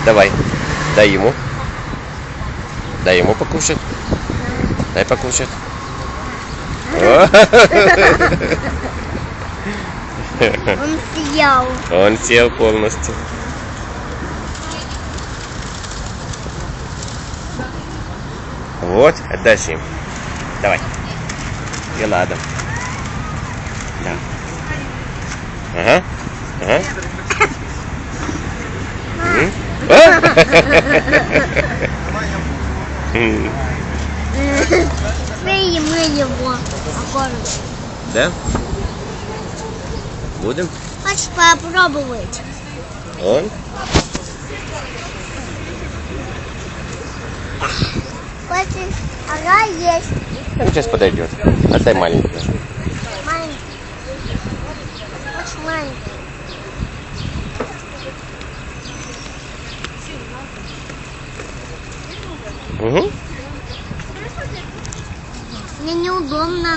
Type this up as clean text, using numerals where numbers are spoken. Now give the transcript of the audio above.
Давай, дай ему. Дай ему покушать. Дай покушать. Он съел. Он сел полностью. Вот, отдашь им. Давай. И ладно. Да. Ага. Ага. Мы его покормим. Да? Будем? Хочешь попробовать? Он? Хочешь? Ага, есть. Он сейчас подойдет. Отдай маленькую. Маленький. Очень маленький. Угу. Мне неудобно.